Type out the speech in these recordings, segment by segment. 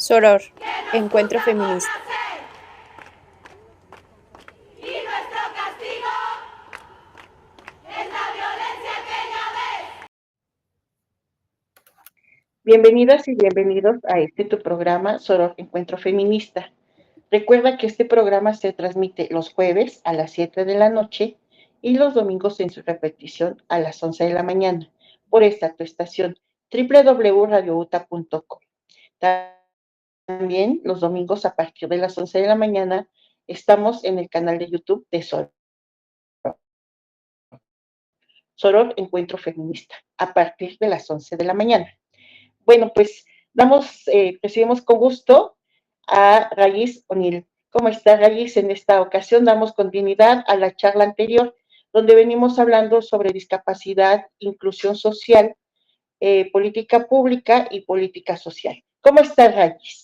Soror, Encuentro Feminista. Y nuestro castigo es la violencia que ya ves. Bienvenidas y bienvenidos a tu programa Soror Encuentro Feminista. Recuerda que este programa se transmite los jueves a las 7 de la noche y los domingos en su repetición a las 11 de la mañana por esta tu estación www.radiouta.com. También los domingos a partir de las 11 de la mañana estamos en el canal de YouTube de Soror Encuentro Feminista a partir de las 11 de la mañana. Bueno, pues recibimos con gusto a Rayis O'Neill. ¿Cómo está, Rayis? En esta ocasión damos continuidad a la charla anterior, donde venimos hablando sobre discapacidad, inclusión social, política pública y política social. ¿Cómo está, Rayis?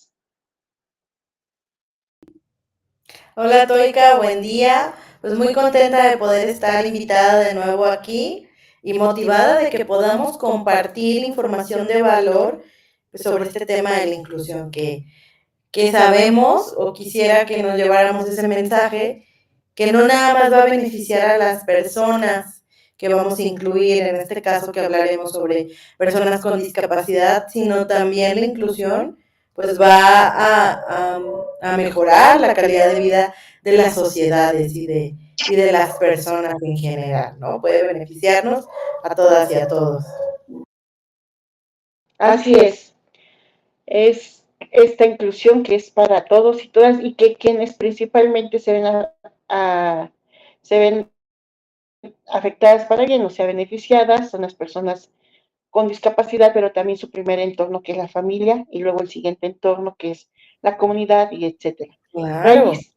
Hola, Toika, buen día. Pues muy contenta de poder estar invitada de nuevo aquí y motivada de que podamos compartir información de valor sobre este tema de la inclusión que sabemos o quisiera que nos lleváramos ese mensaje que no nada más va a beneficiar a las personas que vamos a incluir, en este caso que hablaremos sobre personas con discapacidad, sino también la inclusión pues va a mejorar la calidad de vida de las sociedades y de las personas en general, ¿no? Puede beneficiarnos a todas y a todos. Así es. Es esta inclusión que es para todos y todas y que quienes principalmente se ven afectadas para bien, o sea, beneficiadas, son las personas con discapacidad, pero también su primer entorno, que es la familia, y luego el siguiente entorno, que es la comunidad, y etcétera. Claro. Rayis,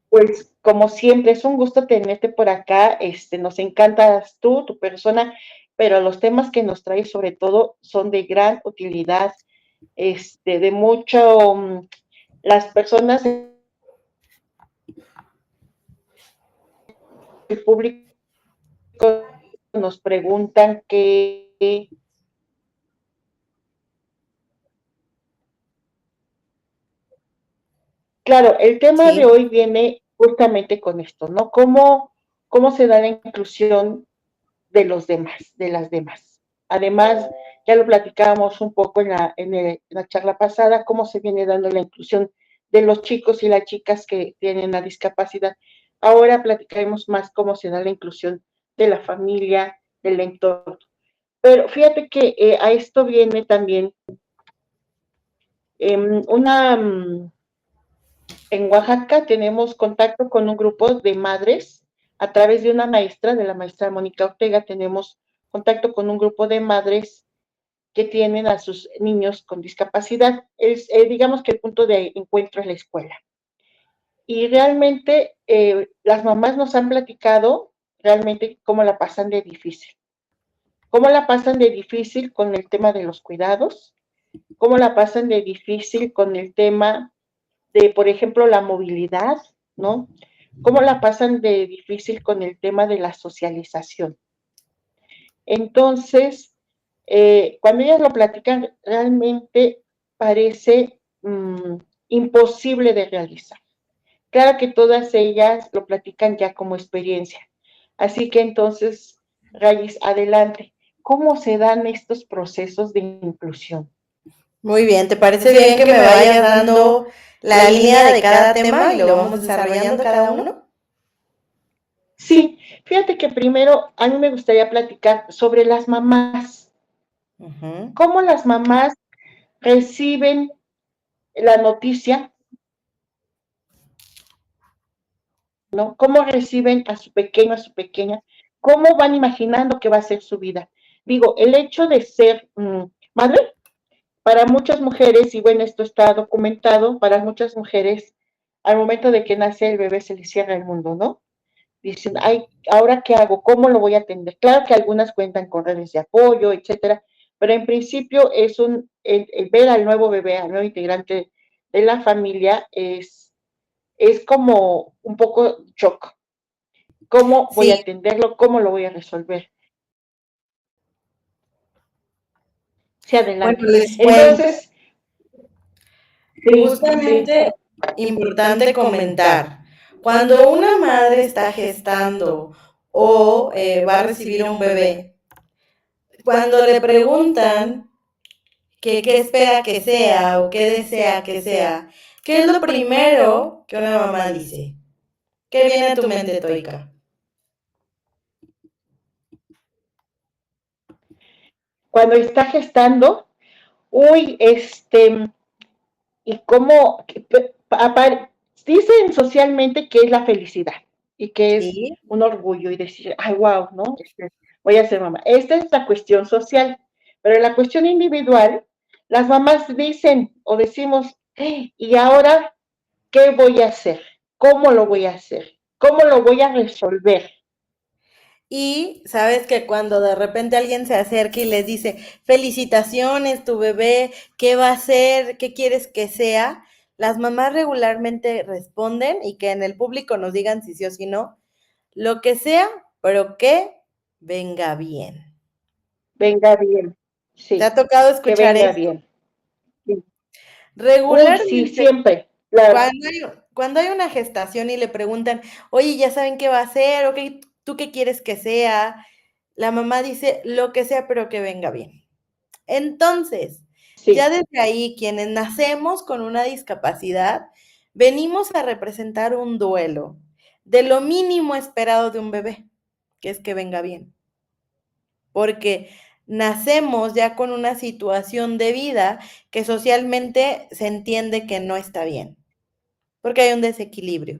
pues como siempre, es un gusto tenerte por acá, nos encantas tú, tu persona, pero los temas que nos traes sobre todo son de gran utilidad, de mucho, las personas, el público nos preguntan que claro, el tema de Sí. hoy viene justamente con esto, ¿no? ¿Cómo se da la inclusión de los demás, de las demás? Además, ya lo platicábamos un poco en la charla pasada, cómo se viene dando la inclusión de los chicos y las chicas que tienen la discapacidad. Ahora platicaremos más cómo se da la inclusión de la familia, del entorno. Pero fíjate que a esto viene también una en Oaxaca tenemos contacto con un grupo de madres a través de una maestra, de la maestra Mónica Ortega, tenemos contacto con un grupo de madres que tienen a sus niños con discapacidad. Digamos que el punto de encuentro es la escuela. Y realmente las mamás nos han platicado realmente cómo la pasan de difícil. Cómo la pasan de difícil con el tema de los cuidados, cómo la pasan de difícil con el tema de, por ejemplo, la movilidad, ¿no? ¿Cómo la pasan de difícil con el tema de la socialización? Entonces, cuando ellas lo platican, realmente parece imposible de realizar. Claro que todas ellas lo platican ya como experiencia. Así que entonces, Rayis, adelante. ¿Cómo se dan estos procesos de inclusión? Muy bien, ¿te parece bien que me vayas dando la línea de cada tema y lo vamos desarrollando cada uno? Sí, fíjate que primero a mí me gustaría platicar sobre las mamás. ¿Cómo las mamás reciben la noticia? ¿No? ¿Cómo reciben a su pequeño, a su pequeña? ¿Cómo van imaginando que va a ser su vida? Digo, el hecho de ser madre, para muchas mujeres, y bueno, esto está documentado, para muchas mujeres, al momento de que nace el bebé se les cierra el mundo, ¿no? Dicen, ay, ¿ahora qué hago? ¿Cómo lo voy a atender? Claro que algunas cuentan con redes de apoyo, etcétera, pero en principio es el ver al nuevo bebé, al nuevo integrante de la familia es como un poco shock. ¿Cómo voy a Sí, atenderlo? ¿Cómo lo voy a resolver? Sí, bueno, adelante. les cuento. Entonces, Sí, Justamente importante comentar, cuando una madre está gestando o va a recibir un bebé, cuando le preguntan que qué espera que sea o qué desea que sea, ¿qué es lo primero que una mamá dice? ¿Qué viene a tu mente, Toika? cuando está gestando, uy, y cómo dicen socialmente que es la felicidad y que es Sí, un orgullo y decir, ay, wow, ¿no? Voy a ser mamá. Esta es la cuestión social, pero en la cuestión individual, las mamás dicen o decimos, ¿y ahora qué voy a hacer? ¿Cómo lo voy a hacer? ¿Cómo lo voy a resolver? y sabes que cuando de repente alguien se acerca y les dice, felicitaciones, tu bebé, ¿qué va a hacer? ¿Qué quieres que sea? Las mamás regularmente responden y que en el público nos digan si sí o si no, lo que sea, pero que venga bien. Venga bien, ¿Te sí, ha tocado que escuchar venga eso? bien. Sí. Uy, sí, Regularmente, siempre, claro. cuando hay una gestación y le preguntan, oye, ¿ya saben qué va a hacer? ¿O tú qué quieres que sea? La mamá dice, lo que sea, pero que venga bien. Entonces, ya Sí, desde ahí, quienes nacemos con una discapacidad, venimos a representar un duelo de lo mínimo esperado de un bebé, que es que venga bien. Porque nacemos ya con una situación de vida que socialmente se entiende que no está bien, porque hay un desequilibrio.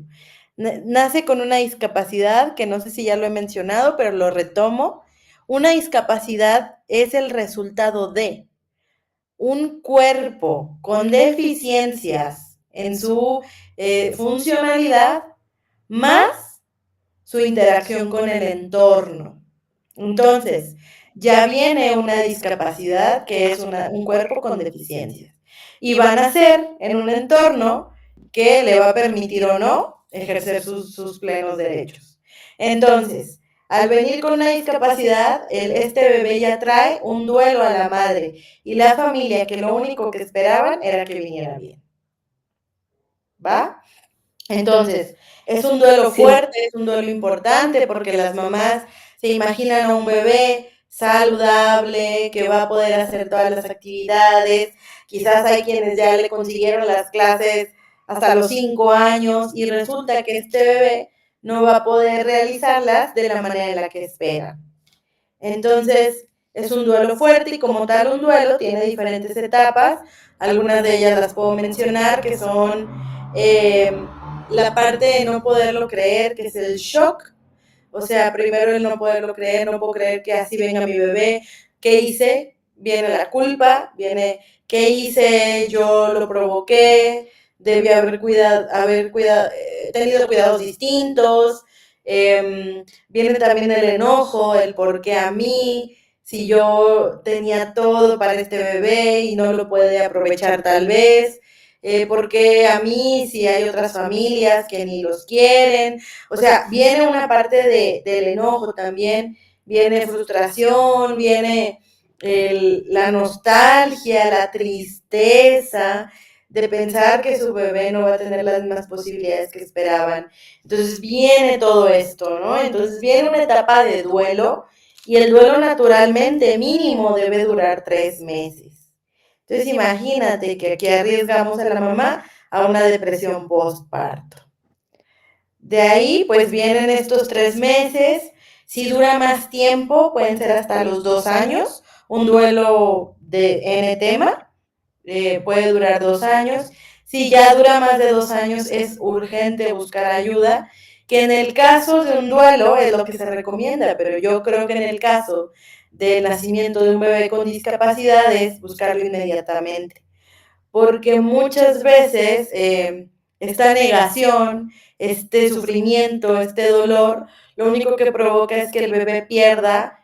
Nace con una discapacidad que no sé si ya lo he mencionado, pero lo retomo. Una discapacidad es el resultado de un cuerpo con deficiencias en su funcionalidad más su interacción con el entorno. Entonces, ya viene una discapacidad que es un cuerpo con deficiencias. Y van a ser en un entorno que le va a permitir o no ejercer sus plenos derechos. Entonces, al venir con una discapacidad, este bebé ya trae un duelo a la madre y la familia que lo único que esperaban era que viniera bien. ¿Va? Entonces, es un duelo sí, fuerte, es un duelo importante porque las mamás se imaginan a un bebé saludable, que va a poder hacer todas las actividades. Quizás hay quienes ya le consiguieron las clases hasta los 5 años y resulta que este bebé no va a poder realizarlas de la manera en la que esperan. Entonces, es un duelo fuerte y como tal un duelo tiene diferentes etapas. Algunas de ellas las puedo mencionar, que son eh, la parte de no poderlo creer, que es el shock. O sea, primero el no poderlo creer, no puedo creer que así venga mi bebé. ¿Qué hice? Viene la culpa, viene ¿qué hice? Yo lo provoqué, debí tenido cuidados distintos. Viene también el enojo, el por qué a mí, si yo tenía todo para este bebé y no lo puede aprovechar tal vez, por qué a mí, si hay otras familias que ni los quieren. O sea, viene una parte del enojo también, viene frustración, viene la nostalgia, la tristeza de pensar que su bebé no va a tener las mismas posibilidades que esperaban. Entonces viene todo esto, ¿no? Entonces viene una etapa de duelo y el duelo naturalmente mínimo debe durar 3 meses. Entonces imagínate que aquí arriesgamos a la mamá a una depresión postparto. De ahí, pues vienen estos 3 meses. Si dura más tiempo, pueden ser hasta los 2 años. Un duelo de N tema puede durar 2 años. Si ya dura más de 2 años, es urgente buscar ayuda, que en el caso de un duelo es lo que se recomienda, pero yo creo que en el caso del nacimiento de un bebé con discapacidad es buscarlo inmediatamente, porque muchas veces esta negación, este sufrimiento, este dolor, lo único que provoca es que el bebé pierda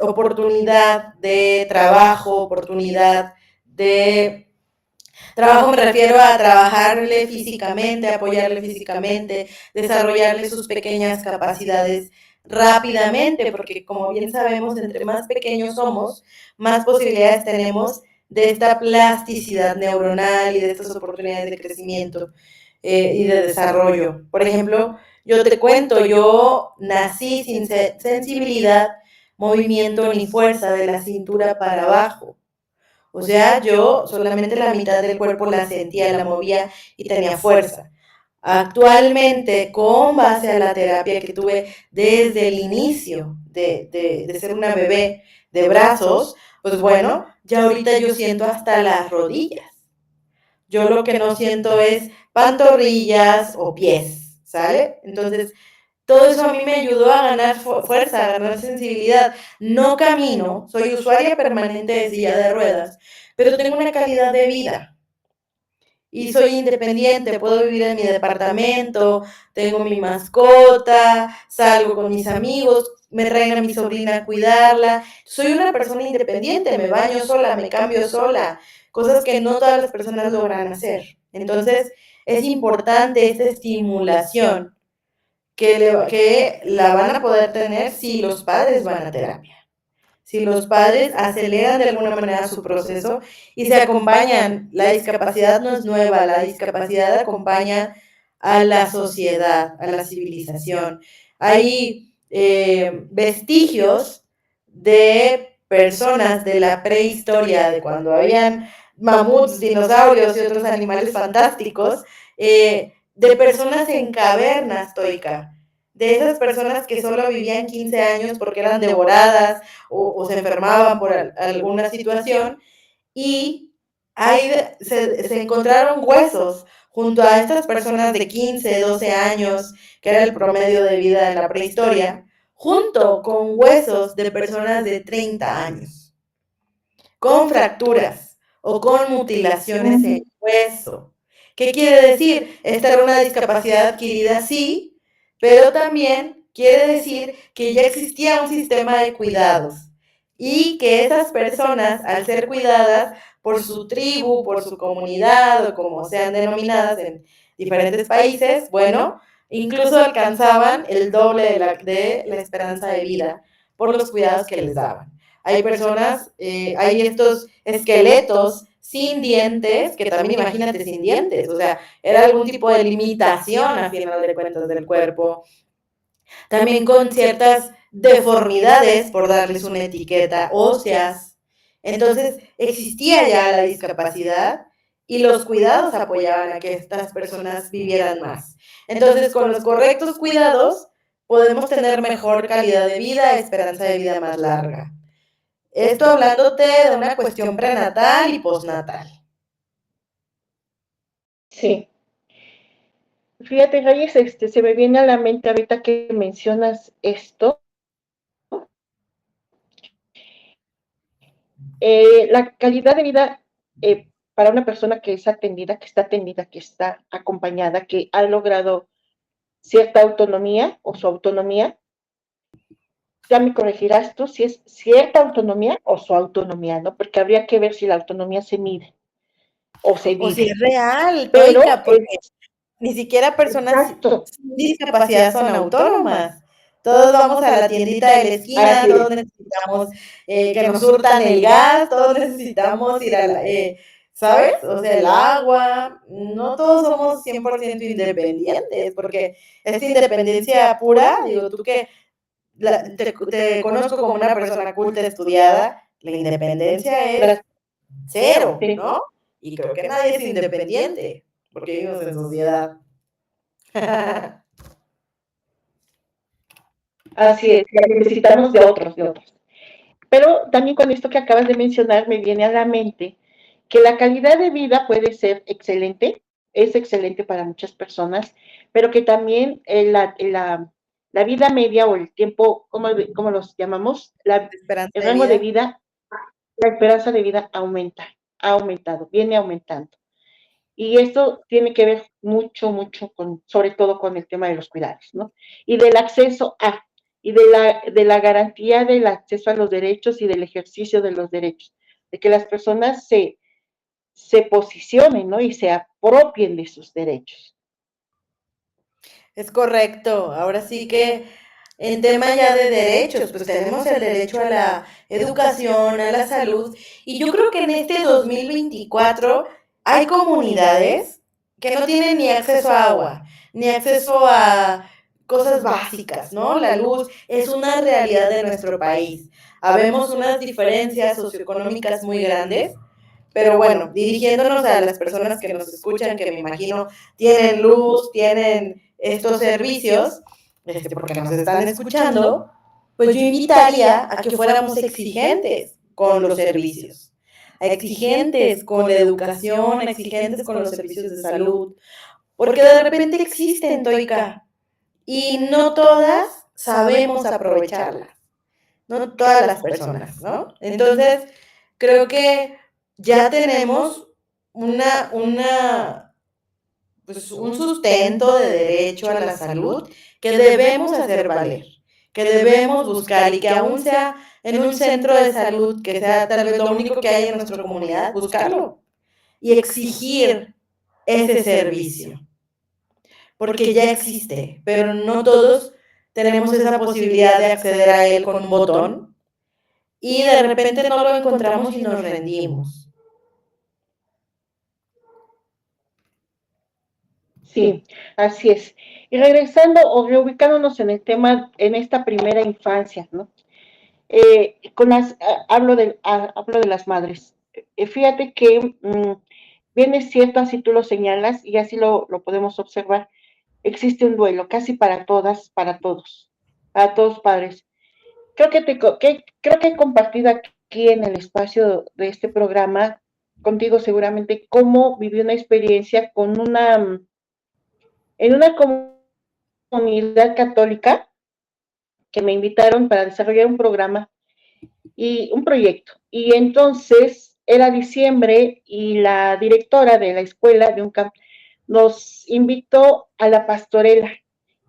oportunidad de trabajo, oportunidad de trabajo, me refiero a trabajarle físicamente, apoyarle físicamente, desarrollarle sus pequeñas capacidades rápidamente, porque como bien sabemos, entre más pequeños somos, más posibilidades tenemos de esta plasticidad neuronal y de estas oportunidades de crecimiento y de desarrollo. Por ejemplo, yo te cuento, yo nací sin sensibilidad, movimiento ni fuerza de la cintura para abajo. O sea, yo solamente la mitad del cuerpo la sentía, la movía y tenía fuerza. Actualmente, con base a la terapia que tuve desde el inicio de ser una bebé de brazos, pues bueno, ya ahorita yo siento hasta las rodillas. Yo lo que no siento es pantorrillas o pies, ¿sale? Entonces, todo eso a mí me ayudó a ganar fuerza, a ganar sensibilidad. No camino, soy usuaria permanente de silla de ruedas, pero tengo una calidad de vida y soy independiente, puedo vivir en mi departamento, tengo mi mascota, salgo con mis amigos, me traen a mi sobrina a cuidarla. Soy una persona independiente, me baño sola, me cambio sola, cosas que no todas las personas logran hacer. Entonces, es importante esta estimulación que la van a poder tener si los padres van a terapia. Si los padres aceleran de alguna manera su proceso y se acompañan. La discapacidad no es nueva, la discapacidad acompaña a la sociedad, a la civilización. Hay vestigios de personas de la prehistoria, de cuando habían mamuts, dinosaurios y otros animales fantásticos, de personas en cavernas, Toica, de esas personas que solo vivían 15 años porque eran devoradas o se enfermaban por alguna situación y ahí se encontraron huesos junto a estas personas de 15, 12 años, que era el promedio de vida en la prehistoria, junto con huesos de personas de 30 años, con fracturas o con mutilaciones en hueso. ¿Qué quiere decir? Esta era una discapacidad adquirida, sí, pero también quiere decir que ya existía un sistema de cuidados y que esas personas, al ser cuidadas por su tribu, por su comunidad o como sean denominadas en diferentes países, bueno, incluso alcanzaban el doble de la esperanza de vida por los cuidados que les daban. Hay personas, hay estos esqueletos sin dientes, que también imagínate sin dientes, o sea, era algún tipo de limitación a final de cuentas del cuerpo. También con ciertas deformidades, por darles una etiqueta, óseas. Entonces, existía ya la discapacidad y los cuidados apoyaban a que estas personas vivieran más. Entonces, con los correctos cuidados, podemos tener mejor calidad de vida, esperanza de vida más larga. Esto hablándote de una cuestión prenatal y postnatal. Sí. Fíjate, Reyes, se me viene a la mente ahorita que mencionas esto, la calidad de vida para una persona que es atendida, que está atendida, que está acompañada, que ha logrado cierta autonomía o su autonomía, ya me corregirás tú si es cierta autonomía o su autonomía, ¿no? Porque habría que ver si la autonomía se mide o se O si vive. es real, Pero, Toica, porque ni siquiera personas exacto, sin discapacidad son autónomas. Todos vamos a la tiendita de la esquina, así todos es. necesitamos que nos surtan el gas, todos necesitamos ir a la, ¿sabes? O sea, el agua. No todos somos 100% independientes, porque esta independencia pura, digo, tú que te conozco como una persona culta, estudiada, la independencia es cero, Sí, ¿no? Y creo que nadie es independiente, porque vivimos en sociedad. así es, necesitamos de otros, de otros. Pero también con esto que acabas de mencionar me viene a la mente que la calidad de vida puede ser excelente, es excelente para muchas personas, pero que también la vida media o el tiempo, ¿cómo los llamamos? Esperanza El de rango de vida. vida, la esperanza de vida aumenta, ha aumentado, viene aumentando. Y esto tiene que ver mucho, mucho con, sobre todo con el tema de los cuidados, ¿no? Y del acceso a, y de la garantía del acceso a los derechos y del ejercicio de los derechos, de que las personas se posicionen, ¿no? Y se apropien de sus derechos. Es correcto. Ahora sí que En tema ya de derechos, pues tenemos el derecho a la educación, a la salud, y yo creo que en este 2024 hay comunidades que no tienen ni acceso a agua, ni acceso a cosas básicas, ¿no? La luz es una realidad de nuestro país. Habemos unas diferencias socioeconómicas muy grandes, pero bueno, dirigiéndonos a las personas que nos escuchan, que me imagino tienen luz, tienen estos servicios, porque nos están escuchando, pues yo invitaría a que fuéramos exigentes con los servicios, exigentes con la educación, exigentes con los servicios de salud, porque de repente existen, Toika, y no todas sabemos aprovecharlas, no todas las personas, ¿no? Entonces, creo que ya tenemos pues un sustento de derecho a la salud que debemos hacer valer, que debemos buscar y que aún sea en un centro de salud, que sea tal vez lo único que hay en nuestra comunidad, buscarlo y exigir ese servicio, porque ya existe, pero no todos tenemos esa posibilidad de acceder a él con un botón y de repente no lo encontramos y nos rendimos. Sí, así es. Y regresando o reubicándonos en el tema, en esta primera infancia, ¿no? Hablo de las madres. Fíjate que bien es cierto, así tú lo señalas y así lo podemos observar, existe un duelo casi para todas, para todos padres. Creo que he compartido aquí en el espacio de este programa contigo seguramente cómo viví una experiencia en una comunidad católica que me invitaron para desarrollar un programa y un proyecto. Y entonces era diciembre y la directora de la escuela de un camp nos invitó a la pastorela.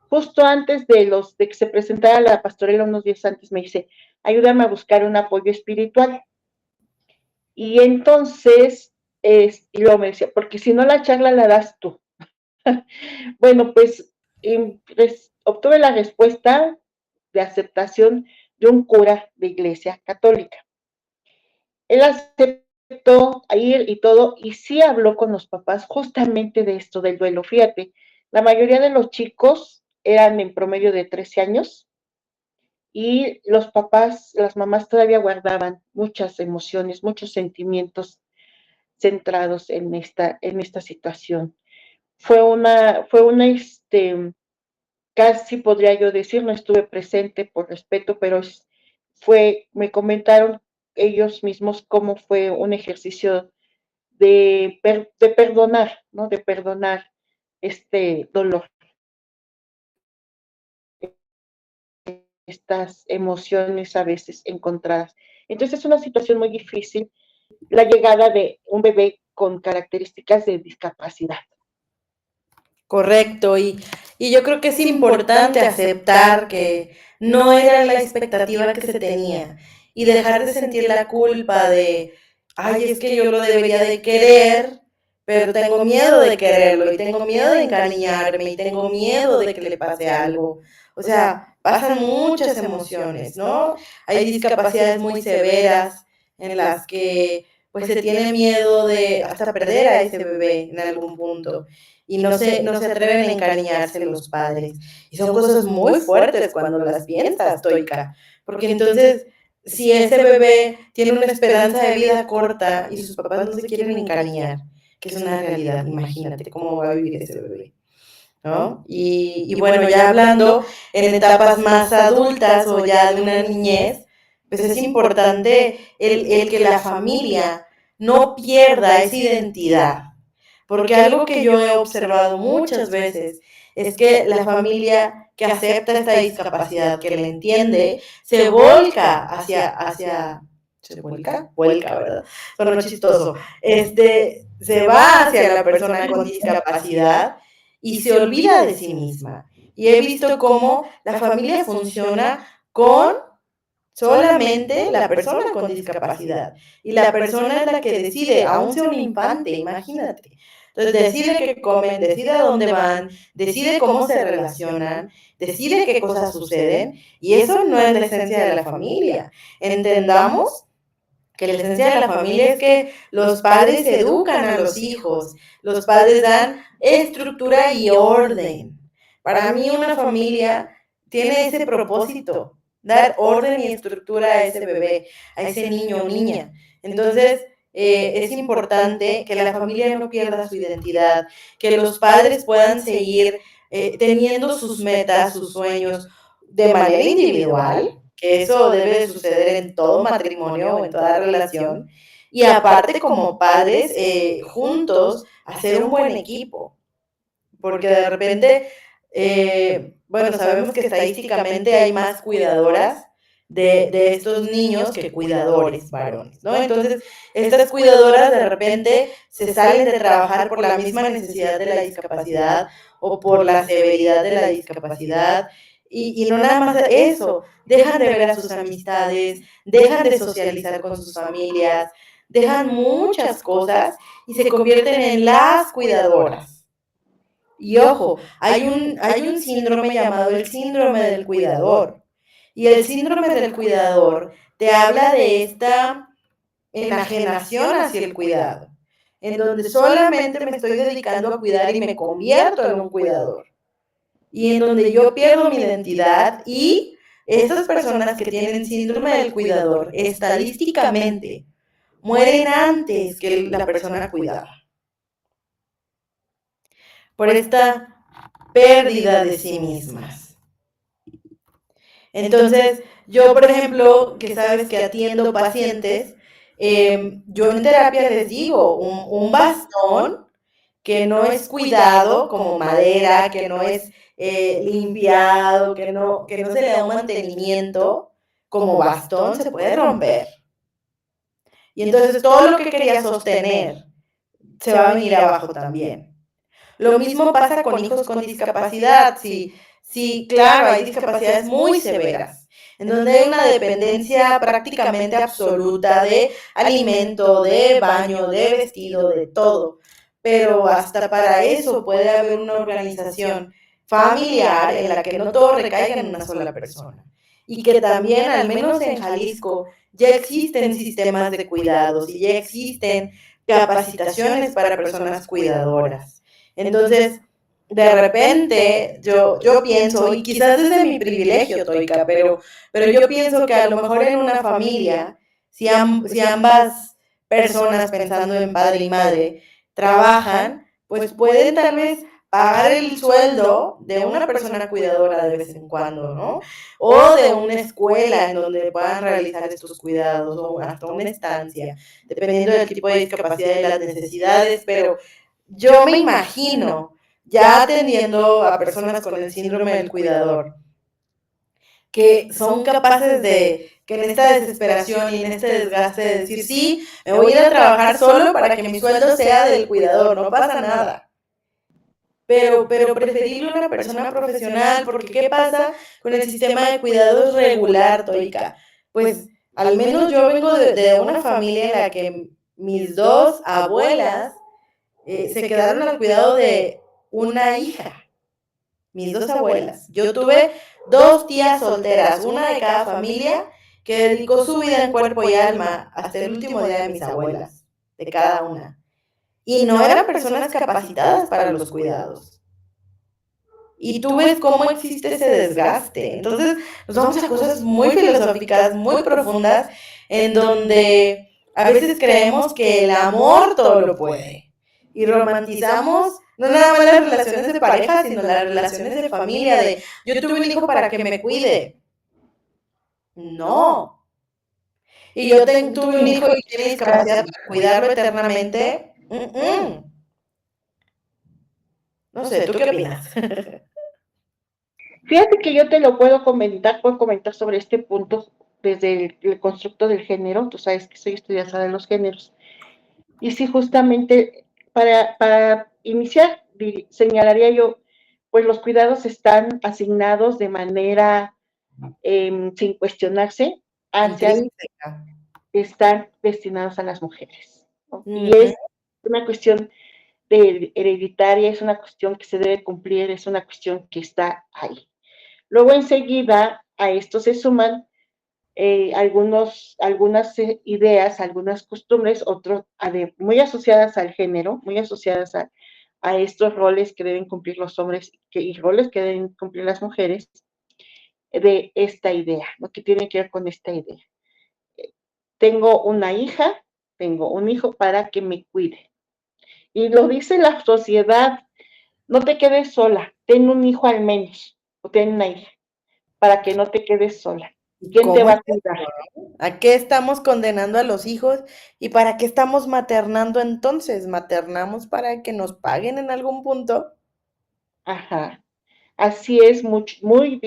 Justo antes de que se presentara la pastorela, unos días antes, me dice, ayúdame a buscar un apoyo espiritual. Y entonces, y luego me decía, porque si no la charla la das tú. Bueno, pues obtuve la respuesta de aceptación de un cura de iglesia católica. Él aceptó ir y todo, y sí habló con los papás justamente de esto del duelo. Fíjate, la mayoría de los chicos eran en promedio de 13 años y los papás, las mamás todavía guardaban muchas emociones, muchos sentimientos centrados en esta situación. Casi podría yo decir, no estuve presente por respeto, pero me comentaron ellos mismos cómo fue un ejercicio de perdonar, ¿no? De perdonar este dolor, estas emociones a veces encontradas. Entonces es una situación muy difícil la llegada de un bebé con características de discapacidad. Correcto, y yo creo que es importante aceptar que no era la expectativa que se tenía y dejar de sentir la culpa de, ay, es que yo lo debería de querer, pero tengo miedo de quererlo y tengo miedo de encariñarme y tengo miedo de que le pase algo. O sea, pasan muchas emociones, ¿no? Hay discapacidades muy severas en las que pues se tiene miedo de hasta perder a ese bebé en algún punto y no se atreven a encariñarse los padres. Y son cosas muy fuertes cuando las piensas, Toika, porque entonces, si ese bebé tiene una esperanza de vida corta y sus papás no se quieren encariñar, que es una realidad, imagínate cómo va a vivir ese bebé, ¿no? Y bueno, ya hablando en etapas más adultas o ya de una niñez, pues es importante el que la familia no pierda esa identidad, porque algo que yo he observado muchas veces es que la familia que acepta esta discapacidad, que la entiende, se volca ¿se vuelca? Vuelca, ¿verdad? Sonó chistoso. Se va hacia la persona con discapacidad y se olvida de sí misma. Y he visto cómo la familia funciona con solamente la persona con discapacidad. Y la persona es la que decide, aún sea un infante, imagínate. Entonces decide qué comen, decide a dónde van, decide cómo se relacionan, decide qué cosas suceden, y eso no es la esencia de la familia. Entendamos que la esencia de la familia es que los padres educan a los hijos, los padres dan estructura y orden. Para mí una familia tiene ese propósito, dar orden y estructura a ese bebé, a ese niño o niña. Entonces, es importante que la familia no pierda su identidad, que los padres puedan seguir teniendo sus metas, sus sueños de manera individual, que eso debe de suceder en todo matrimonio o en toda relación, y aparte como padres, juntos, hacer un buen equipo, porque de repente, bueno, sabemos que estadísticamente hay más cuidadoras de estos niños que cuidadores varones, ¿no? Entonces, estas cuidadoras de repente se salen de trabajar por la misma necesidad de la discapacidad o por la severidad de la discapacidad, y no nada más eso, dejan de ver a sus amistades, dejan de socializar con sus familias, dejan muchas cosas y se convierten en las cuidadoras. Y ojo, hay un síndrome llamado el síndrome del cuidador. Y el síndrome del cuidador te habla de esta enajenación hacia el cuidado, en donde solamente me estoy dedicando a cuidar y me convierto en un cuidador. Y en donde yo pierdo mi identidad, y estas personas que tienen síndrome del cuidador, estadísticamente, mueren antes que la persona cuidada. Por esta pérdida de sí mismas. Entonces, yo, por ejemplo, que sabes que atiendo pacientes, yo en terapia les digo, un bastón que no es cuidado como madera, que no es limpiado, que no se le da un mantenimiento, como bastón se puede romper. Y entonces todo lo que quería sostener se va a venir abajo también. Lo mismo pasa con hijos con discapacidad. Sí, claro, hay discapacidades muy severas, en donde hay una dependencia prácticamente absoluta de alimento, de baño, de vestido, de todo. Pero hasta para eso puede haber una organización familiar en la que no todo recaiga en una sola persona. Y que también, al menos en Jalisco, ya existen sistemas de cuidados y ya existen capacitaciones para personas cuidadoras. Entonces, de repente, yo pienso, y quizás desde mi privilegio, Toika, pero yo pienso que a lo mejor en una familia, si ambas personas, pensando en padre y madre, trabajan, pues pueden tal vez pagar el sueldo de una persona cuidadora de vez en cuando, ¿no? O de una escuela en donde puedan realizar estos cuidados, o hasta una estancia, dependiendo del tipo de discapacidad y las necesidades, pero yo me imagino ya atendiendo a personas con el síndrome del cuidador, que son capaces de, que en esta desesperación y en este desgaste de decir, sí, me voy a ir a trabajar solo para que mi sueldo sea del cuidador, no pasa nada. Pero preferirle una persona profesional, porque ¿qué pasa con el sistema de cuidados regular, Toika? Pues al menos yo vengo de una familia en la que mis dos abuelas se quedaron al cuidado de una hija, mis dos abuelas. Yo tuve dos tías solteras, una de cada familia, que dedicó su vida en cuerpo y alma hasta el último día de mis abuelas, de cada una. Y no eran personas capacitadas para los cuidados. Y tú ves cómo existe ese desgaste. Entonces nos vamos a cosas muy filosóficas, muy profundas, en donde a veces creemos que el amor todo lo puede. Y romantizamos no nada más las relaciones de pareja, sino las relaciones de familia, de yo tuve un hijo para que me cuide. No. Y yo tuve un hijo y tiene discapacidad para cuidarlo eternamente. No sé, ¿tú qué opinas? Fíjate que yo te lo puedo comentar sobre este punto desde el constructo del género. Tú sabes que soy estudiosa de los géneros. Y sí, justamente para iniciar, señalaría yo, pues los cuidados están asignados de manera sin cuestionarse hacia están destinados a las mujeres, ¿no? Y es una cuestión hereditaria, es una cuestión que se debe cumplir, es una cuestión que está ahí. Luego enseguida a esto se suman algunas ideas, algunas costumbres, otros muy asociadas al género, muy asociadas a estos roles que deben cumplir los hombres y roles que deben cumplir las mujeres, de esta idea, lo que tiene que ver con esta idea. Tengo una hija, tengo un hijo para que me cuide. Y lo dice la sociedad, no te quedes sola, ten un hijo al menos, o ten una hija, para que no te quedes sola. ¿Quién te ¿Cómo va es a cuidar? eso? ¿A qué estamos condenando a los hijos y para qué estamos maternando entonces? ¿Maternamos para que nos paguen en algún punto? Ajá. Así es, muy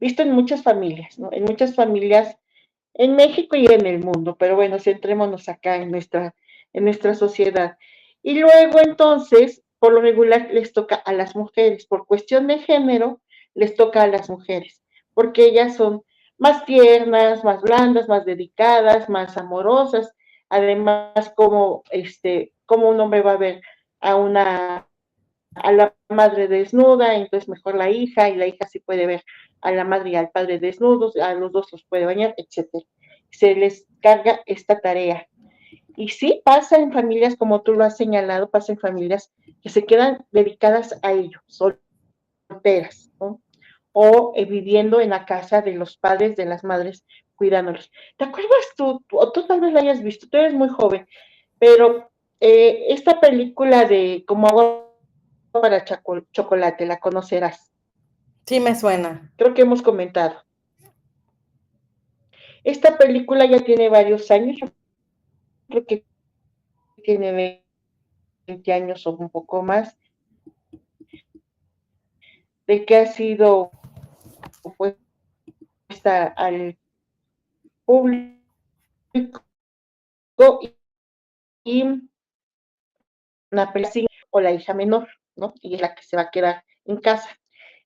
visto en muchas familias, ¿no? En muchas familias en México y en el mundo, pero bueno, centrémonos acá en nuestra sociedad. Y luego entonces, por lo regular les toca a las mujeres, por cuestión de género, les toca a las mujeres, porque ellas son más tiernas, más blandas, más dedicadas, más amorosas. Además, como un hombre va a ver a la madre desnuda, entonces mejor la hija, y la hija sí puede ver a la madre y al padre desnudos, a los dos los puede bañar, etcétera. Se les carga esta tarea. Y sí pasa en familias, como tú lo has señalado, pasa en familias que se quedan dedicadas a ello, solteras, ¿no? O viviendo en la casa de los padres, de las madres, cuidándolos. ¿Te acuerdas o tú tal vez la hayas visto, tú eres muy joven, pero esta película de Como agua para chocolate, la conocerás. Sí me suena. Creo que hemos comentado. Esta película ya tiene varios años, yo creo que tiene 20 años o un poco más, de que ha sido puesta al público y una película o la hija menor, ¿no? Y es la que se va a quedar en casa.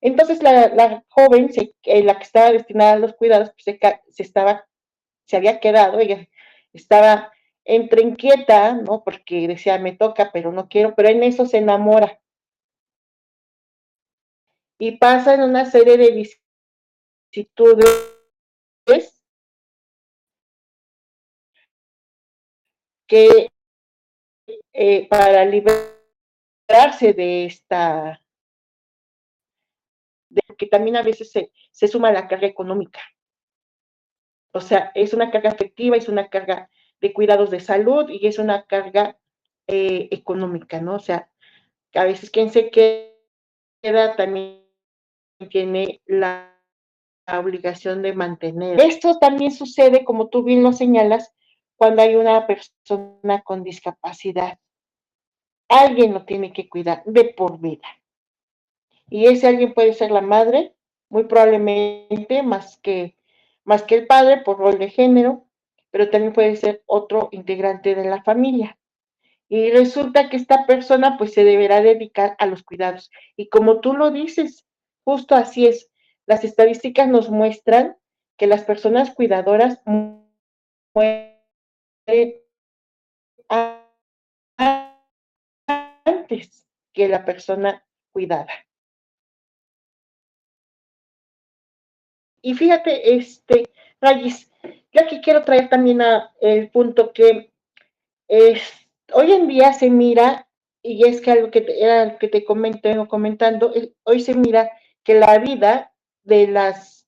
Entonces la joven, la que estaba destinada a los cuidados, pues se había quedado, ella estaba entre inquieta, ¿no? Porque decía, me toca, pero no quiero, pero en eso se enamora. Y pasan una serie de vicisitudes que para librarse de que también a veces se suma la carga económica. O sea, es una carga afectiva, es una carga de cuidados de salud y es una carga económica, ¿no? O sea, que a veces quien se queda también tiene la obligación de mantener. Esto también sucede, como tú bien lo señalas, cuando hay una persona con discapacidad. Alguien lo tiene que cuidar de por vida. Y ese alguien puede ser la madre, muy probablemente más que el padre por rol de género, pero también puede ser otro integrante de la familia. Y resulta que esta persona pues se deberá dedicar a los cuidados. Y como tú lo dices, justo así es. Las estadísticas nos muestran que las personas cuidadoras mueren antes que la persona cuidada. Y fíjate, Rayis, yo aquí quiero traer también el punto que es, hoy en día se mira, y es que algo era lo que te vengo comentando, hoy se mira que la vida de las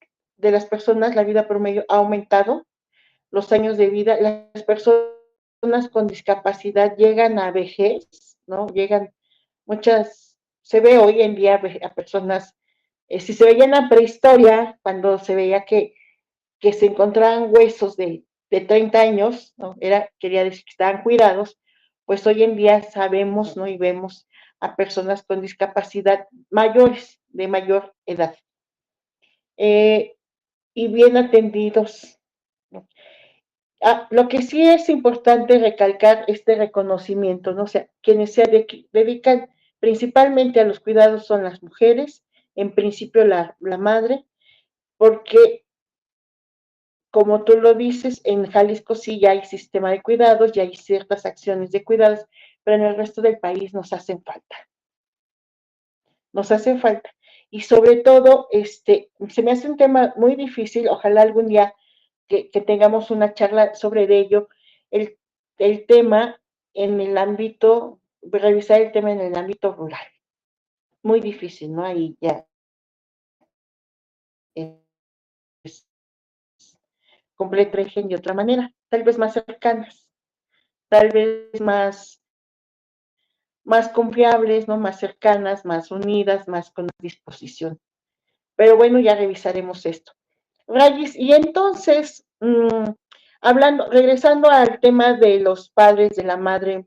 personas, la vida promedio ha aumentado, los años de vida, las personas con discapacidad llegan a vejez, ¿no? Se ve hoy en día a personas, si se veía en la prehistoria, cuando se veía que se encontraban huesos de 30 años, ¿no? Quería decir que estaban cuidados, pues hoy en día sabemos, ¿no? Y vemos a personas con discapacidad mayores, de mayor edad, eh, y bien atendidos, ¿no? Lo que sí es importante recalcar este reconocimiento, ¿no? O sea, quienes dedican principalmente a los cuidados son las mujeres, en principio la madre, porque como tú lo dices, en Jalisco sí ya hay sistema de cuidados, ya hay ciertas acciones de cuidados, pero en el resto del país nos hacen falta. Nos hacen falta. Y sobre todo, se me hace un tema muy difícil, ojalá algún día que tengamos una charla sobre ello, el, el tema en el ámbito, revisar el tema en el ámbito rural. Muy difícil, ¿no? Ahí ya es completo régimen de otra manera, tal vez más cercanas, tal vez más confiables, ¿no? Más cercanas, más unidas, más con disposición. Pero bueno, ya revisaremos esto. Rayis, y entonces, regresando al tema de los padres, de la madre,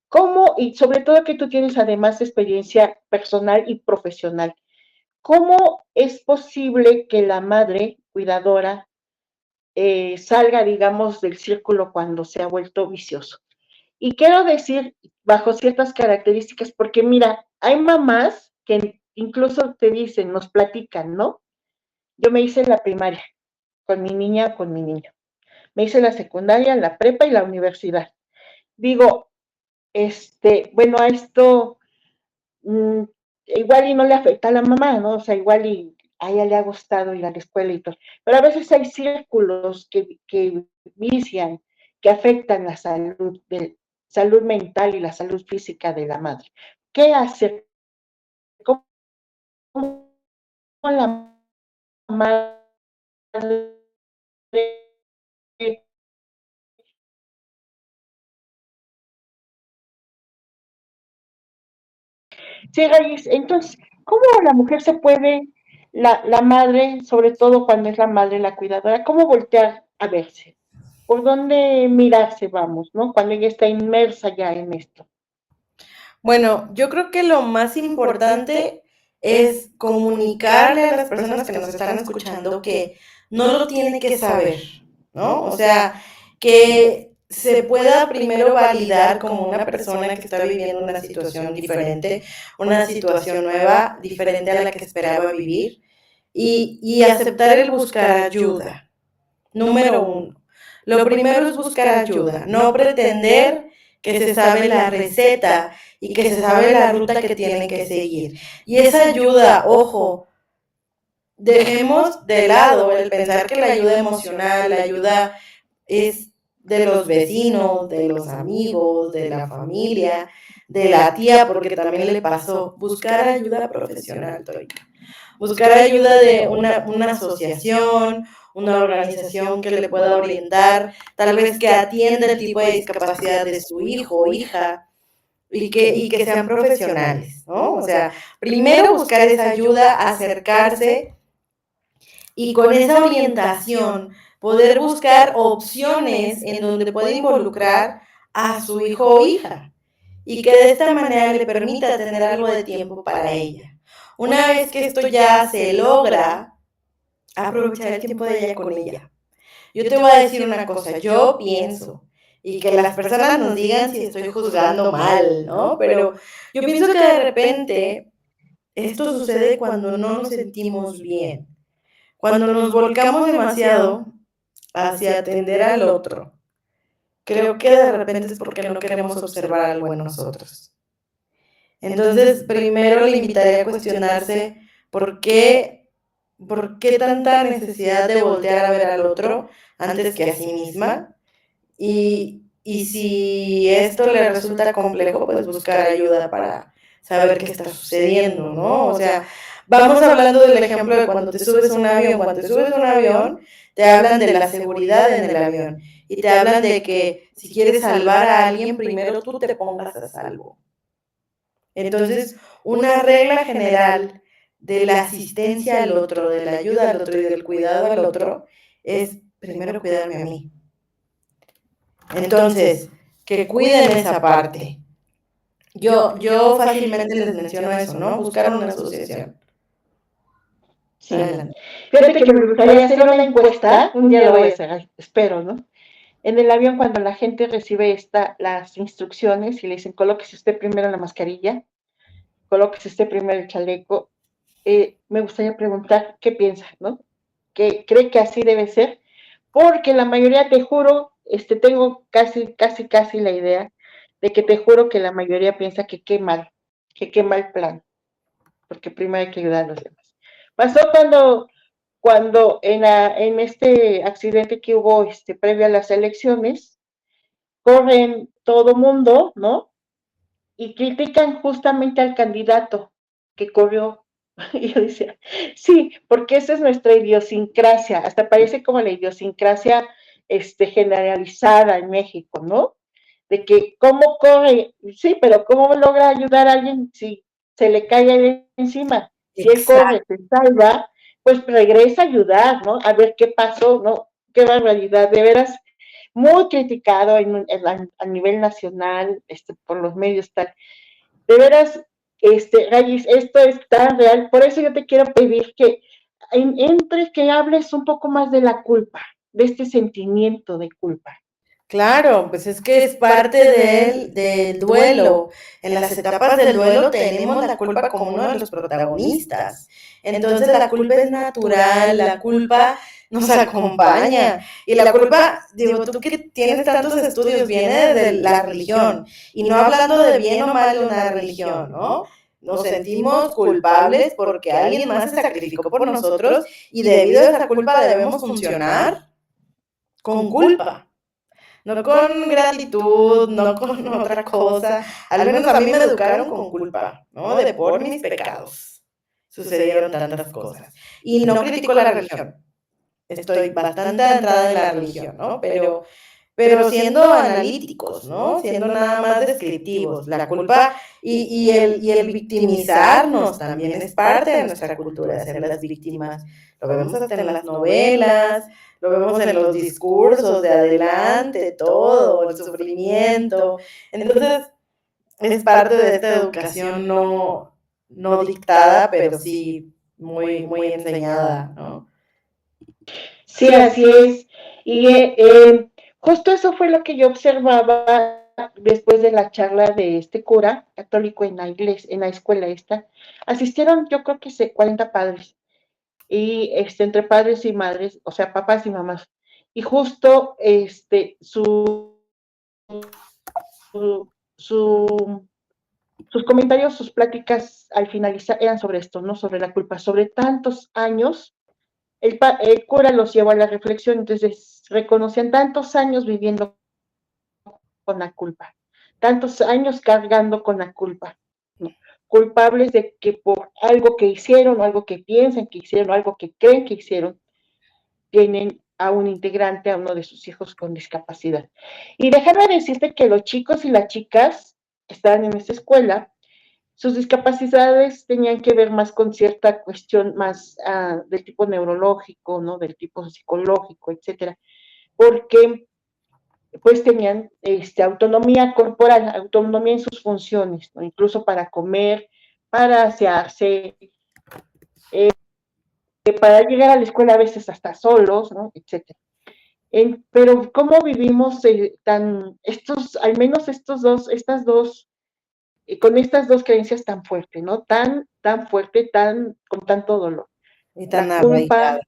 ¿cómo, y sobre todo que tú tienes además experiencia personal y profesional, cómo es posible que la madre cuidadora salga, digamos, del círculo cuando se ha vuelto vicioso? Y quiero decir, bajo ciertas características, porque mira, hay mamás que incluso te dicen, nos platican, ¿no? Yo me hice la primaria con mi niña, con mi niño. Me hice la secundaria, la prepa y la universidad. Digo, bueno, a esto mmm, igual y no le afecta a la mamá, ¿no? O sea, igual y a ella le ha gustado ir a la escuela y todo. Pero a veces hay círculos que vician, que afectan la salud mental y la salud física de la madre. ¿Qué hacer? ¿Cómo la madre sí, Rayis, entonces, ¿cómo la mujer se puede, la madre, sobre todo cuando es la madre la cuidadora, cómo voltear a verse? ¿Por dónde mirarse, vamos, no? Cuando ella está inmersa ya en esto. Bueno, yo creo que lo más importante es comunicarle a las personas que nos están escuchando que no lo tiene que saber, ¿no? O sea, que se pueda primero validar como una persona que está viviendo una situación diferente, una situación nueva, diferente a la que esperaba vivir, y aceptar el buscar ayuda. Número uno. Lo primero es buscar ayuda, no pretender que se sabe la receta y que se sabe la ruta que tienen que seguir. Y esa ayuda, ojo, dejemos de lado el pensar que la ayuda emocional, la ayuda es de los vecinos, de los amigos, de la familia, de la tía, porque también le pasó. Buscar ayuda profesional, Toika. Buscar ayuda de una asociación, una organización que le pueda orientar, tal vez que atienda el tipo de discapacidad de su hijo o hija, y que sean profesionales, ¿no? O sea, primero buscar esa ayuda, acercarse y con esa orientación poder buscar opciones en donde pueda involucrar a su hijo o hija y que de esta manera le permita tener algo de tiempo para ella. Una vez que esto ya se logra, aprovechar el tiempo de ella con ella. Yo te voy a decir una cosa, yo pienso, y que las personas nos digan si estoy juzgando mal, ¿no? Pero yo pienso que de repente esto sucede cuando no nos sentimos bien, cuando nos volcamos demasiado hacia atender al otro. Creo que de repente es porque no queremos observar algo en nosotros. Entonces, primero le invitaría a cuestionarse por qué tanta necesidad de voltear a ver al otro antes que a sí misma. Y si esto le resulta complejo, pues buscar ayuda para saber qué está sucediendo, ¿no? O sea, vamos hablando del ejemplo de cuando te subes a un avión. Cuando te subes a un avión, te hablan de la seguridad en el avión y te hablan de que si quieres salvar a alguien, primero tú te pongas a salvo. Entonces, una regla general de la asistencia al otro, de la ayuda al otro y del cuidado al otro es primero cuidarme a mí. Entonces, que cuiden esa parte. Yo fácilmente les menciono eso, ¿no? Buscar una asociación. Sí. Fíjate que me gustaría hacer una encuesta, un día lo voy a hacer, espero, ¿no? En el avión, cuando la gente recibe las instrucciones y le dicen, colóquese usted primero la mascarilla, colóquese usted primero el chaleco, me gustaría preguntar qué piensa, ¿no? ¿Qué cree que así debe ser? Porque la mayoría, te juro, tengo casi la idea de que te juro que la mayoría piensa que qué mal plan, porque primero hay que ayudar a los demás. Pasó cuando en este accidente que hubo previo a las elecciones, corren todo mundo, ¿no? Y critican justamente al candidato que corrió. Y yo decía, sí, porque esa es nuestra idiosincrasia, hasta parece como la idiosincrasia generalizada en México, ¿no? De que cómo corre, sí, pero cómo logra ayudar a alguien si se le cae encima. Si él corre, Exacto. se salva, pues regresa a ayudar, ¿no? A ver qué pasó, ¿no? Qué barbaridad, de veras, muy criticado a nivel nacional, por los medios, tal. De veras, Rayis, esto es tan real, por eso yo te quiero pedir que entre que hables un poco más de la culpa, de este sentimiento de culpa. Claro, pues es que es parte del duelo. En las etapas del duelo tenemos la culpa como uno de los protagonistas. Entonces la culpa es natural, la culpa nos acompaña. Y la culpa, digo, tú que tienes tantos estudios, viene de la religión. Y no hablando de bien o mal de una religión, ¿no? Nos sentimos culpables porque alguien más se sacrificó por nosotros y debido a esa culpa debemos funcionar con culpa. No con gratitud, no con otra cosa. Al menos a mí me educaron con culpa, ¿no? De por mis pecados. Sucedieron tantas cosas. Y no critico la religión. Estoy bastante adentrada en la religión, ¿no? Pero siendo analíticos, ¿no? Siendo nada más descriptivos. La culpa y el victimizarnos también es parte de nuestra cultura, ser las víctimas. Lo vemos hasta en las novelas, lo vemos en los discursos de adelante, todo, el sufrimiento. Entonces, es parte de esta educación no dictada, pero sí muy enseñada, ¿no? Sí, así es. Y justo eso fue lo que yo observaba después de la charla de este cura católico en la iglesia, en la escuela esta. Asistieron, yo creo que 40 padres, y entre padres y madres, o sea, papás y mamás. Y justo su, su- sus comentarios, sus pláticas al finalizar eran sobre esto, ¿no? Sobre la culpa, sobre tantos años el cura los llevó a la reflexión, entonces reconocían tantos años viviendo con la culpa, tantos años cargando con la culpa, ¿no? Culpables de que por algo que hicieron, o algo que piensan que hicieron, o algo que creen que hicieron, tienen a un integrante, a uno de sus hijos con discapacidad. Y déjame decirte que los chicos y las chicas que estaban en esta escuela, sus discapacidades tenían que ver más con cierta cuestión más del tipo neurológico, ¿no? Del tipo psicológico, etcétera, porque pues tenían autonomía corporal, autonomía en sus funciones, ¿no? Incluso para comer, para asearse, para llegar a la escuela a veces hasta solos, ¿no? Etcétera. Pero cómo vivimos al menos estas dos con estas dos creencias tan fuertes, ¿no? Tan fuerte, con tanto dolor. Y tan La culpa, arraigada.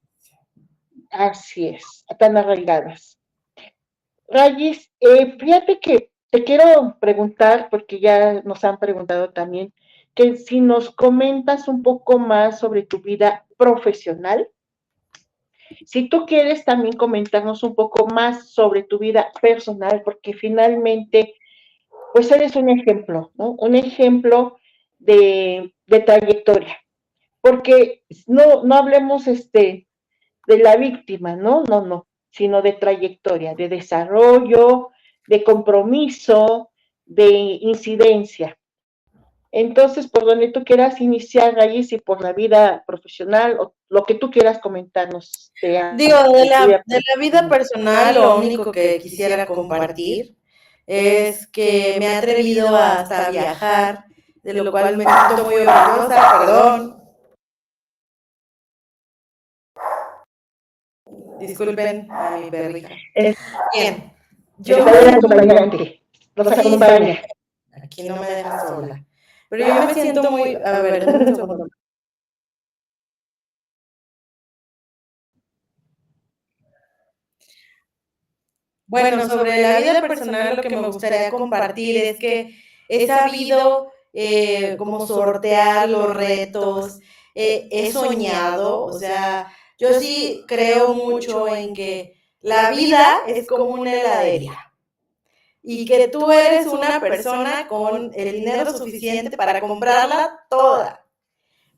así es, tan arraigadas. Rayis, fíjate que te quiero preguntar, porque ya nos han preguntado también, que si nos comentas un poco más sobre tu vida profesional, si tú quieres también comentarnos un poco más sobre tu vida personal, porque finalmente pues eres un ejemplo, ¿no? Un ejemplo de trayectoria. Porque no hablemos de la víctima, ¿no? No, sino de trayectoria, de desarrollo, de compromiso, de incidencia. Entonces, por donde tú quieras iniciar ahí, si por la vida profesional o lo que tú quieras comentarnos Digo, de tu vida de la vida profesional. personal, lo único que quisiera compartir es que me he atrevido hasta viajar, de lo cual me siento muy orgullosa, perdón. Disculpen a mi perrija. Es, Bien, yo está me bien siento, acompañante, nos sí, acompaña. aquí no me deja sola, pero yo me siento muy, a ver, denme un segundo. Bueno, sobre la vida personal lo que me gustaría compartir es que he sabido como sortear los retos, he soñado, o sea, yo sí creo mucho en que la vida es como una heladería y que tú eres una persona con el dinero suficiente para comprarla toda,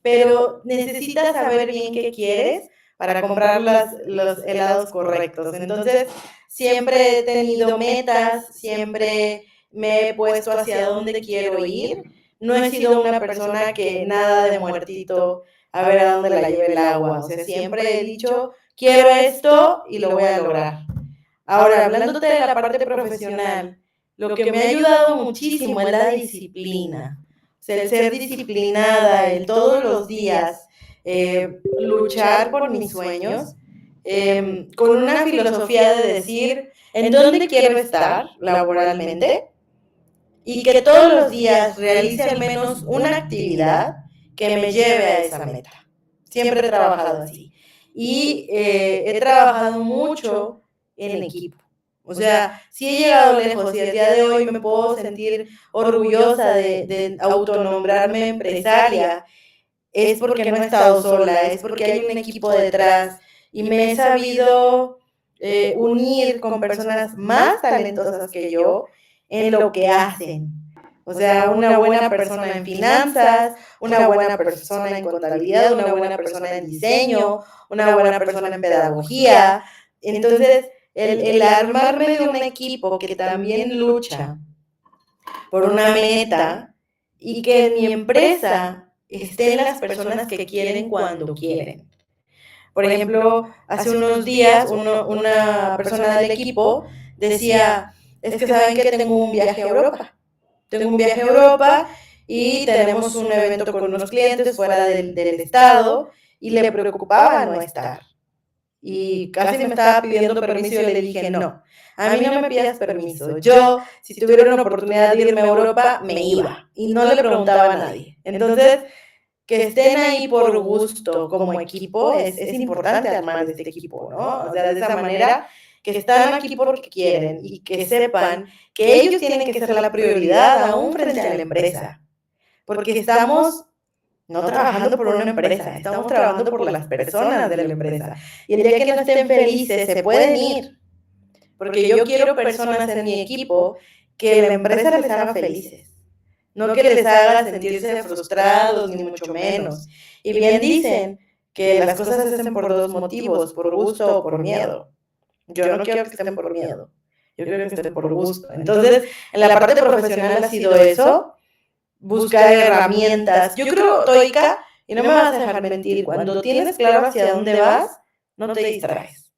pero necesitas saber bien qué quieres para comprar los helados correctos. Entonces, siempre he tenido metas, siempre me he puesto hacia dónde quiero ir. No he sido una persona que nada de muertito, a ver a dónde la lleve el agua. O sea, siempre he dicho, quiero esto y lo voy a lograr. Ahora, hablándote de la parte profesional, lo que me ha ayudado muchísimo es la disciplina. O sea, el ser disciplinada, el todos los días luchar por mis sueños, con una filosofía de decir en dónde quiero estar laboralmente y que todos los días realice al menos una actividad que me lleve a esa meta. Siempre he trabajado así. Y he trabajado mucho en equipo. O sea, sí he llegado lejos y el día de hoy me puedo sentir orgullosa de autonombrarme empresaria. Es porque no he estado sola, es porque hay un equipo detrás y me he sabido unir con personas más talentosas que yo en lo que hacen. O sea, una buena persona en finanzas, una buena persona en contabilidad, una buena persona en diseño, una buena persona en pedagogía. Entonces, el armarme de un equipo que también lucha por una meta y que en mi empresa estén las personas que quieren cuando quieren. Por ejemplo, hace unos días una persona del equipo decía, es que saben que tengo un viaje a Europa. Tengo un viaje a Europa y tenemos un evento con unos clientes fuera del estado y le preocupaba no estar. Y casi me estaba pidiendo permiso y yo le dije, no, a mí no me pidas permiso. Yo, si tuviera una oportunidad de irme a Europa, me iba. Y no le preguntaba a nadie. Entonces, que estén ahí por gusto como equipo, es importante armar este equipo, ¿no? O sea, de esa manera, que están aquí porque quieren y que sepan que ellos tienen que ser la prioridad aún frente a la empresa. Porque estamos no trabajando por una empresa, estamos trabajando por las personas de la empresa. Y el día que no estén felices, se pueden ir. Porque yo quiero personas en mi equipo que la empresa les haga felices. No que les haga sentirse frustrados, ni mucho menos. Y bien dicen que las cosas se hacen por dos motivos, por gusto o por miedo. Yo no quiero que estén por miedo, yo quiero que estén por gusto. Entonces, en la parte profesional ha sido eso, buscar herramientas. Yo creo, Toika, y no me vas a dejar mentir, cuando tienes claro hacia dónde vas, no te distraes.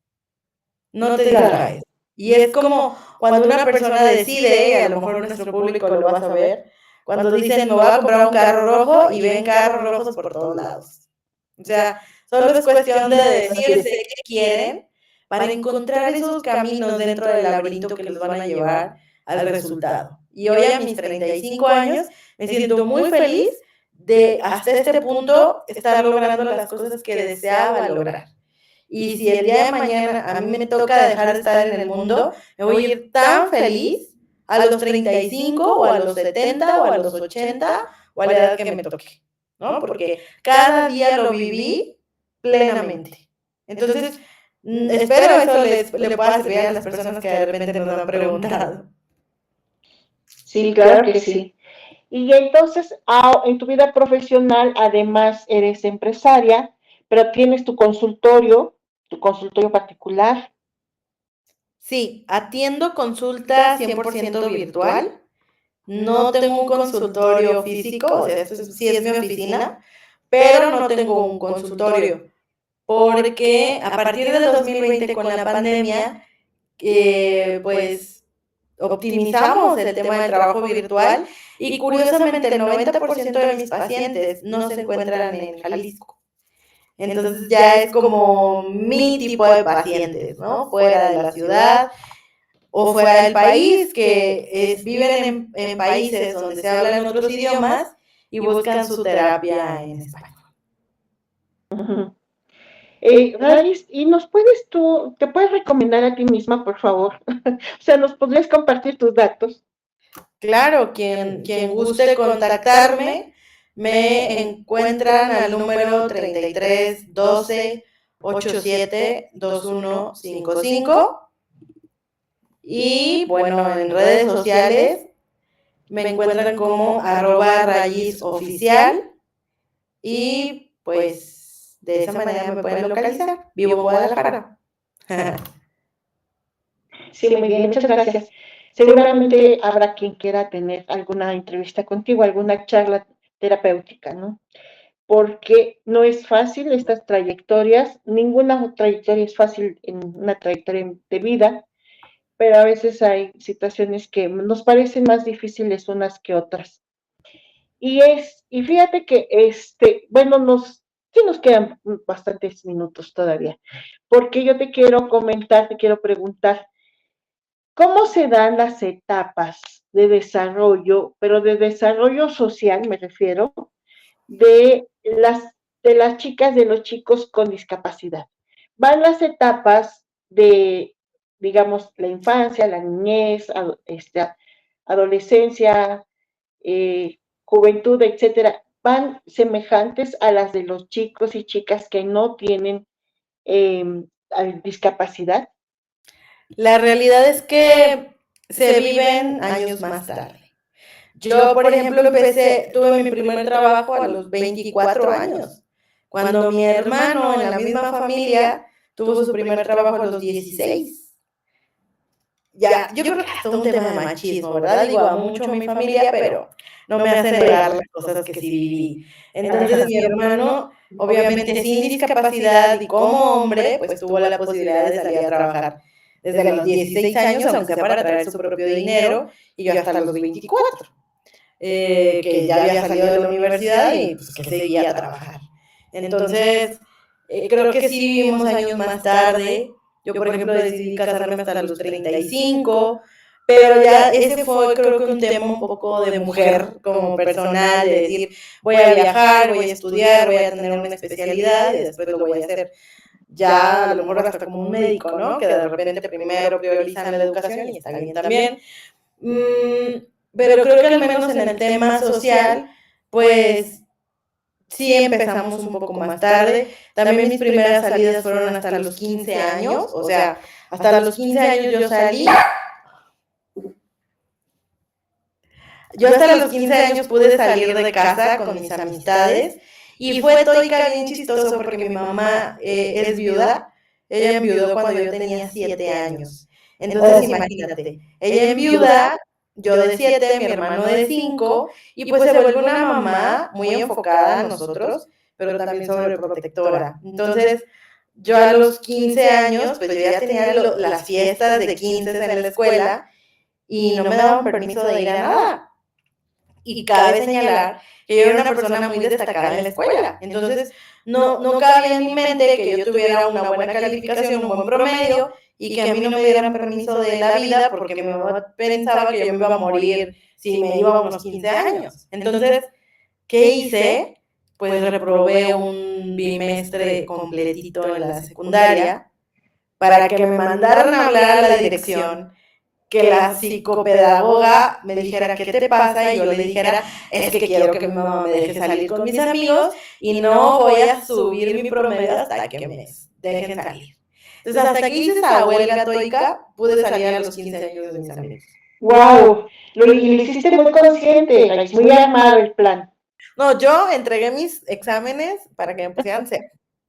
No te distraes. Y es como cuando una persona decide, y a lo mejor nuestro público lo va a saber, cuando dicen, me voy a comprar un carro rojo y ven carros rojos por todos lados. O sea, solo es cuestión de decirse qué quieren para encontrar esos caminos dentro del laberinto que los van a llevar al resultado. Y hoy a mis 35 años me siento muy feliz de hasta este punto estar logrando las cosas que deseaba lograr. Y si el día de mañana a mí me toca dejar de estar en el mundo, me voy a ir tan feliz a los 35 o a los 70 o a los 80 o a la edad que me toque, ¿no? Porque cada día lo viví plenamente. Entonces, espero eso le pueda servir a las personas que de repente nos han preguntado. Sí, claro que sí. Y entonces, en tu vida profesional, además eres empresaria, pero tienes tu consultorio particular. Sí, atiendo consulta 100% virtual. No tengo un consultorio físico, o sea, esto sí es mi oficina, pero no tengo un consultorio, porque a partir del 2020 con la pandemia, pues optimizamos el tema del trabajo virtual y curiosamente el 90% de mis pacientes no se encuentran en Jalisco. Entonces ya es como mi tipo de pacientes, ¿no? Fuera de la ciudad o fuera del país, que viven en países donde se hablan otros idiomas y buscan su terapia en español. Raíz, ¿y te puedes recomendar a ti misma, por favor? O sea, ¿nos podrías compartir tus datos? Claro, quien guste contactarme, me encuentran al número 33 12 87 2155. Y bueno, en redes sociales me encuentran como @rayizoficial. Y pues de esa manera me pueden localizar. Vivo en Guadalajara. Sí, muy bien, muchas gracias. Seguramente habrá quien quiera tener alguna entrevista contigo, alguna charla terapéutica, ¿no? Porque no es fácil estas trayectorias, ninguna trayectoria es fácil en una trayectoria de vida, pero a veces hay situaciones que nos parecen más difíciles unas que otras. Y fíjate que bueno, sí nos quedan bastantes minutos todavía, porque yo te quiero comentar, te quiero preguntar, ¿cómo se dan las etapas de desarrollo, pero de desarrollo social me refiero, de las chicas, de los chicos con discapacidad? Van las etapas de, digamos, la infancia, la niñez, adolescencia, juventud, etcétera, van semejantes a las de los chicos y chicas que no tienen eh, discapacidad. La realidad es que se viven años más tarde. Yo, por ejemplo, tuve mi primer trabajo a los 24 años, cuando mi hermano en la misma familia tuvo su primer trabajo a los 16. Ya, yo creo que es un tema de machismo, ¿verdad? Digo, amo mucho a mi familia, pero no me hacen negar las cosas que sí viví. Entonces, mi hermano, obviamente sin discapacidad y como hombre, pues tuvo la posibilidad de salir a trabajar desde los 16 años, aunque sea para traer su propio dinero, y yo hasta los 24, que ya había salido de la universidad y pues, que seguía a trabajar. Entonces, creo que sí vivimos años más tarde. Yo, por ejemplo, decidí casarme hasta los 35, pero ya ese fue, creo que un tema un poco de mujer, como personal, de decir, voy a viajar, voy a estudiar, voy a tener una especialidad y después lo voy a hacer ya a lo mejor hasta como un médico, ¿no? Que de repente primero priorizan la educación y está bien también. Pero creo que al menos en el tema social, pues sí empezamos un poco más tarde. También mis primeras salidas fueron hasta los 15 años, o sea, hasta los 15 años yo salí. Yo hasta los 15 años pude salir de casa con mis amistades y fue toica bien chistoso porque mi mamá es viuda. Ella enviudó cuando yo tenía 7 años. Entonces, imagínate, ella enviuda, yo de 7, mi hermano de 5, y pues se vuelve una mamá muy enfocada a nosotros, pero también sobreprotectora. Entonces, yo a los 15 años, pues yo ya tenía las fiestas de 15 en la escuela y no me daban permiso de ir a nada. Y cabe señalar que yo era una persona muy destacada en la escuela. Entonces, no cabía en mi mente que yo tuviera una buena calificación, un buen promedio, y que a mí no me dieran permiso de la vida porque mi mamá pensaba que yo me iba a morir si me iba a unos 15 años. Entonces, ¿qué hice? Pues reprobé un bimestre completito en la secundaria para que me mandaran a hablar a la dirección, que la psicopedagoga me dijera, ¿qué te pasa? Y yo le dijera, es que quiero que mi mamá me deje salir con mis amigos y no voy a subir mi promedio hasta que me dejen salir. Entonces, hasta que hice esa huelga toica, pude salir a los 15 años de mis amigos. ¡Wow! Lo hiciste muy consciente, muy armado el plan. No, yo entregué mis exámenes para que me pusieran cero.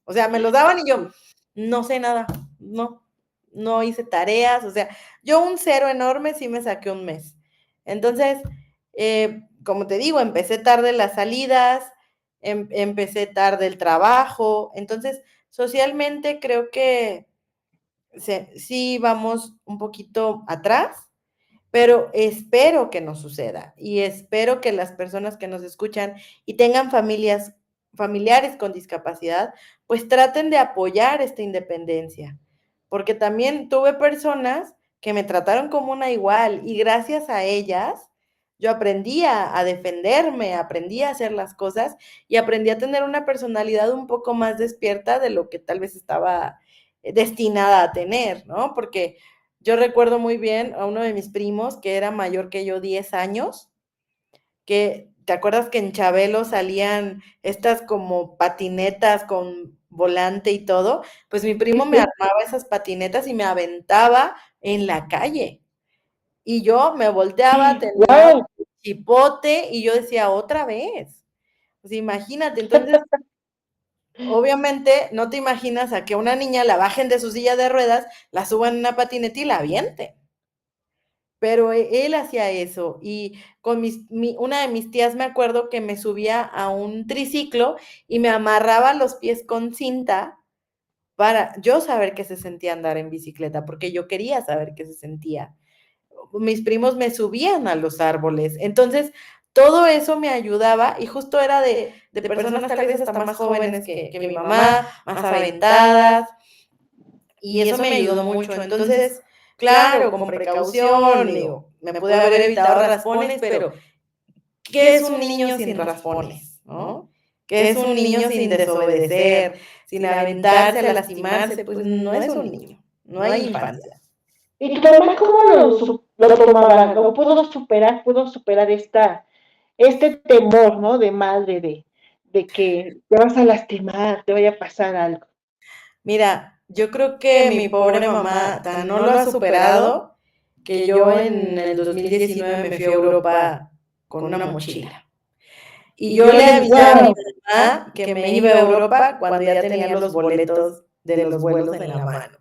O sea, me los daban y yo, no sé nada, no hice tareas, o sea, yo un 0 enorme sí me saqué un mes. Entonces, como te digo, empecé tarde las salidas, empecé tarde el trabajo, entonces, socialmente creo que sí vamos un poquito atrás, pero espero que no suceda y espero que las personas que nos escuchan y tengan familiares con discapacidad, pues traten de apoyar esta independencia, porque también tuve personas que me trataron como una igual y gracias a ellas yo aprendí a defenderme, aprendí a hacer las cosas y aprendí a tener una personalidad un poco más despierta de lo que tal vez estaba destinada a tener, ¿no? Porque yo recuerdo muy bien a uno de mis primos que era mayor que yo 10 años, que, ¿te acuerdas que en Chabelo salían estas como patinetas con volante y todo? Pues mi primo me armaba esas patinetas y me aventaba en la calle. Y yo me volteaba, terminaba Wow. con chipote y yo decía, otra vez. Pues imagínate, entonces, obviamente no te imaginas a que una niña la bajen de su silla de ruedas, la suban en una patineta y la avienten. Pero él hacía eso y con una de mis tías me acuerdo que me subía a un triciclo y me amarraba los pies con cinta para yo saber qué se sentía andar en bicicleta, porque yo quería saber qué se sentía. Mis primos me subían a los árboles. Entonces, todo eso me ayudaba y justo era de personas tal vez hasta más jóvenes que mi mamá, más aventadas, y eso me ayudó mucho. Entonces, claro, con precaución, digo, me pude haber evitado raspones, pero ¿qué es un niño sin raspones, no? ¿Qué es un niño sin desobedecer, sin aventarse a lastimarse? Pues no es un niño, no hay infancia. ¿Y tu mamá cómo lo tomaba? ¿Cómo pudo superar este temor, ¿no? De madre, de que te vas a lastimar, te vaya a pasar algo? Mira, yo creo que mi pobre mamá tan no lo ha superado que yo en el 2019 me fui a Europa con una mochila. Y yo le avisé a mi mamá que me iba a Europa cuando ya tenía los boletos de los vuelos en la mano.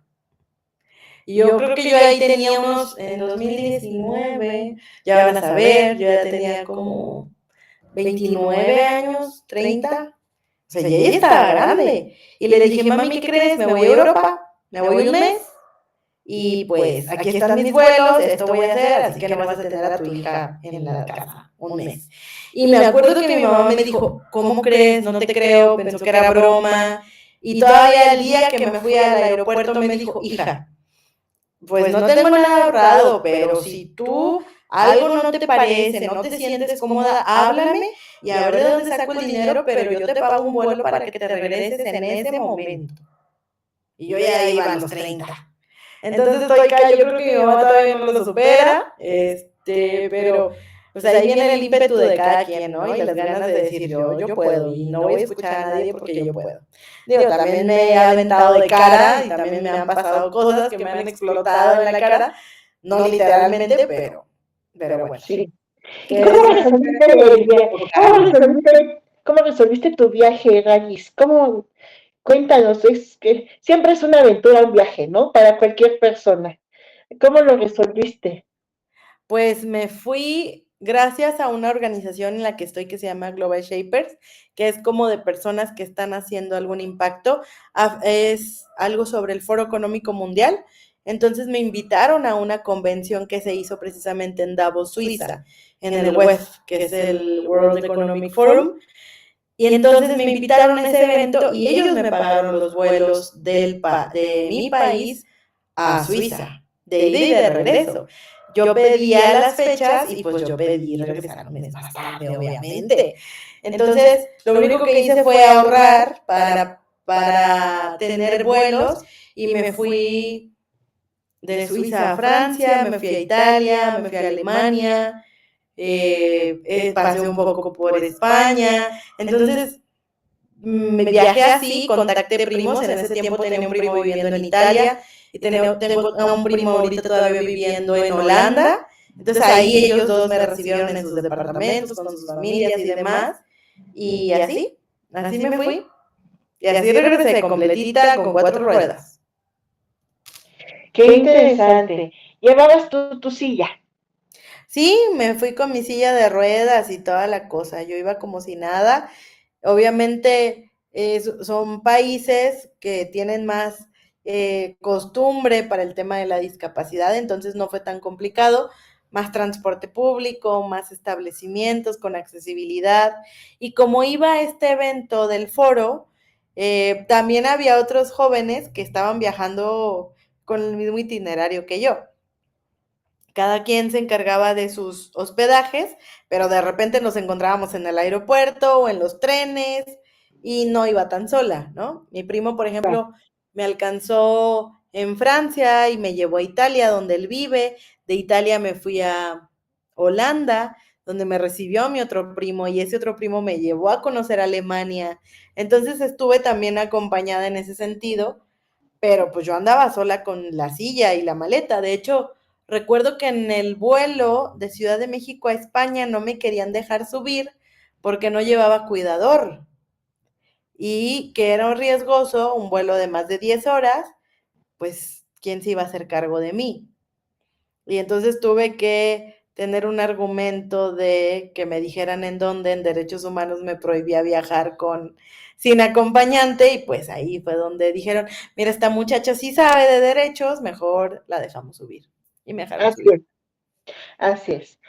Y yo creo que yo ahí tenía unos, en 2019, ya van a saber, yo ya tenía como 29 años, 30. O sea, ya estaba grande. Y le dije, mami, ¿qué crees? Me voy a Europa, me voy un mes. Y pues aquí están mis vuelos, esto voy a hacer, así que no vas a tener a tu hija en la casa un mes. Y me acuerdo que mi mamá me dijo, ¿cómo crees? No te creo, pensó que era broma. Y todavía el día que me fui al aeropuerto me dijo, hija, pues no tengo nada ahorrado, pero si tú algo no te parece, no te sientes cómoda, háblame y a ver de dónde saco el dinero, pero yo te pago un vuelo para que te regreses en ese momento. Y yo ya iba a los 30. Entonces estoy acá, yo creo que mi mamá todavía no lo supera, pero pues ahí viene el ímpetu de cada quien, ¿no? Y las ganas de decir yo puedo y no voy a escuchar a nadie porque yo puedo. Digo, también me he aventado de cara y también me han pasado cosas que me han explotado en la cara, no literalmente, pero bueno. Sí. ¿Y cómo resolviste el viaje? ¿Cómo resolviste tu viaje, Rayis? Cuéntanos, es que siempre es una aventura un viaje, ¿no? Para cualquier persona. ¿Cómo lo resolviste? Pues me fui gracias a una organización en la que estoy que se llama Global Shapers, que es como de personas que están haciendo algún impacto. Es algo sobre el Foro Económico Mundial. Entonces me invitaron a una convención que se hizo precisamente en Davos, Suiza, en el WEF, que es el World Economic Forum. Y entonces me invitaron a ese evento y ellos me pagaron los vuelos de mi país a Suiza, de ida y de regreso. Yo pedía las fechas y pues yo pedí regresar un mes más tarde, obviamente. Entonces, lo único que hice fue ahorrar para tener vuelos y me fui de Suiza a Francia, me fui a Italia, me fui a Alemania, pasé un poco por España. Entonces, me viajé así, contacté primos, en ese tiempo tenía un primo viviendo en Italia y tengo a un primo ahorita todavía viviendo en Holanda, entonces ahí ellos dos me recibieron en sus departamentos, con sus familias y demás, y así me fui, y así regresé completita con 4 ruedas. Qué interesante. Llevabas tu silla. Sí, me fui con mi silla de ruedas y toda la cosa, yo iba como si nada. Obviamente son países que tienen más costumbre para el tema de la discapacidad, entonces no fue tan complicado, más transporte público, más establecimientos con accesibilidad. Y como iba a este evento del foro, también había otros jóvenes que estaban viajando con el mismo itinerario que yo, cada quien se encargaba de sus hospedajes, pero de repente nos encontrábamos en el aeropuerto o en los trenes y no iba tan sola, ¿no? Mi primo, por ejemplo, me alcanzó en Francia y me llevó a Italia, donde él vive. De Italia me fui a Holanda, donde me recibió mi otro primo, y ese otro primo me llevó a conocer Alemania. Entonces estuve también acompañada en ese sentido, pero pues yo andaba sola con la silla y la maleta. De hecho, recuerdo que en el vuelo de Ciudad de México a España no me querían dejar subir porque no llevaba cuidador y que era un riesgoso, un vuelo de más de 10 horas, pues ¿quién se iba a hacer cargo de mí? Y entonces tuve que tener un argumento de que me dijeran en dónde en derechos humanos me prohibía viajar sin acompañante, y pues ahí fue donde dijeron, mira, esta muchacha sí sabe de derechos, mejor la dejamos subir. Y me dejaron Así subir. es, así es.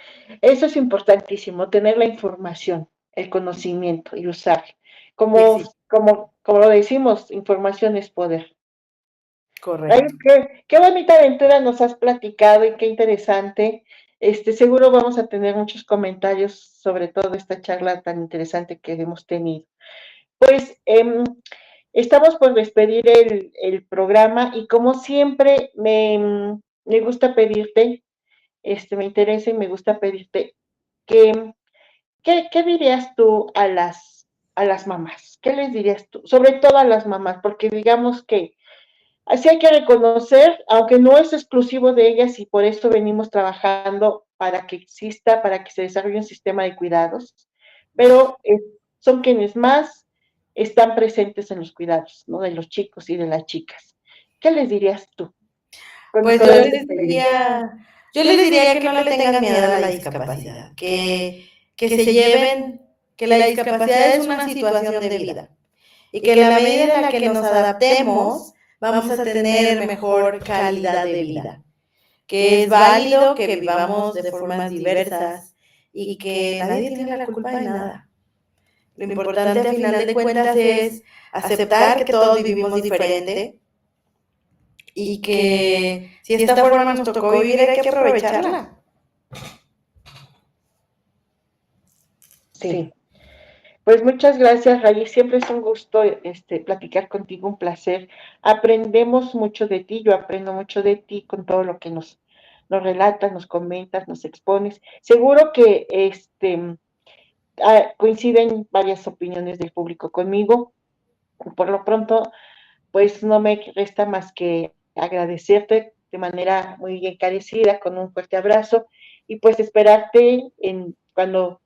Eso es importantísimo, tener la información, el conocimiento y usar. Como, Sí, como lo decimos, información es poder. Ay, correcto. qué bonita aventura nos has platicado y qué interesante. Seguro vamos a tener muchos comentarios sobre todo esta charla tan interesante que hemos tenido. Pues estamos por despedir el programa y como siempre me gusta pedirte, me interesa y me gusta pedirte que, ¿qué dirías tú a las mamás? ¿Qué les dirías tú? Sobre todo a las mamás, porque digamos que así hay que reconocer, aunque no es exclusivo de ellas y por eso venimos trabajando para que exista, para que se desarrolle un sistema de cuidados, pero son quienes más están presentes en los cuidados, ¿no? De los chicos y de las chicas. ¿Qué les dirías tú? Pues Con esta experiencia. yo les diría que no le tengan miedo a la discapacidad, que se lleven, que la discapacidad es una situación de vida y que en la medida en la que nos adaptemos, vamos a tener mejor calidad de vida, que es válido que vivamos de formas diversas y que nadie tiene la culpa de nada. Lo importante a final de cuentas es aceptar que todos vivimos diferente y que si esta forma nos tocó vivir hay que aprovecharla. Sí. Pues muchas gracias, Rayi. Siempre es un gusto platicar contigo, un placer. Aprendemos mucho de ti, yo aprendo mucho de ti con todo lo que nos relatas, nos comentas, nos expones. Seguro que coinciden varias opiniones del público conmigo. Por lo pronto, pues no me resta más que agradecerte de manera muy encarecida, con un fuerte abrazo, y pues esperarte cuando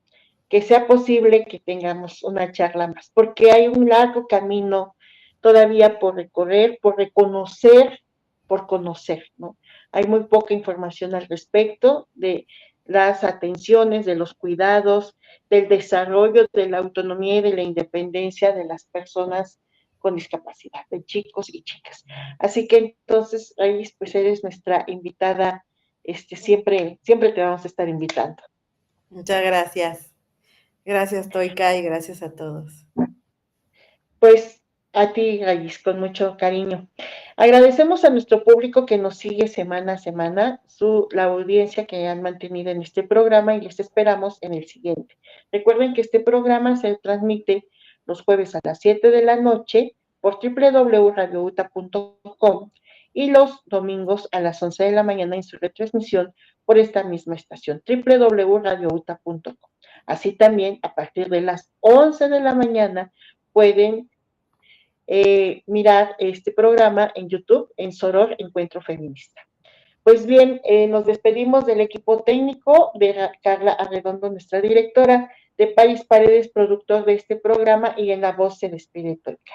que sea posible que tengamos una charla más, porque hay un largo camino todavía por recorrer, por reconocer, por conocer, ¿no? Hay muy poca información al respecto de las atenciones, de los cuidados, del desarrollo, de la autonomía y de la independencia de las personas con discapacidad, de chicos y chicas. Así que entonces, Rayis, pues eres nuestra invitada, siempre te vamos a estar invitando. Muchas gracias. Gracias, Toika, y gracias a todos. Pues a ti, Rayis, con mucho cariño. Agradecemos a nuestro público que nos sigue semana a semana, la audiencia que han mantenido en este programa y les esperamos en el siguiente. Recuerden que este programa se transmite los jueves a las 7 de la noche por www.radiouta.com y los domingos a las 11 de la mañana en su retransmisión por esta misma estación, www.radiouta.com. Así también, a partir de las 11 de la mañana, pueden mirar este programa en YouTube, en Soror Encuentro Feminista. Pues bien, nos despedimos del equipo técnico de Carla Arredondo, nuestra directora, de Paris Paredes, productor de este programa, y en la voz se despide Toika.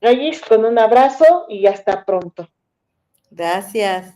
Rayis, con un abrazo y hasta pronto. Gracias.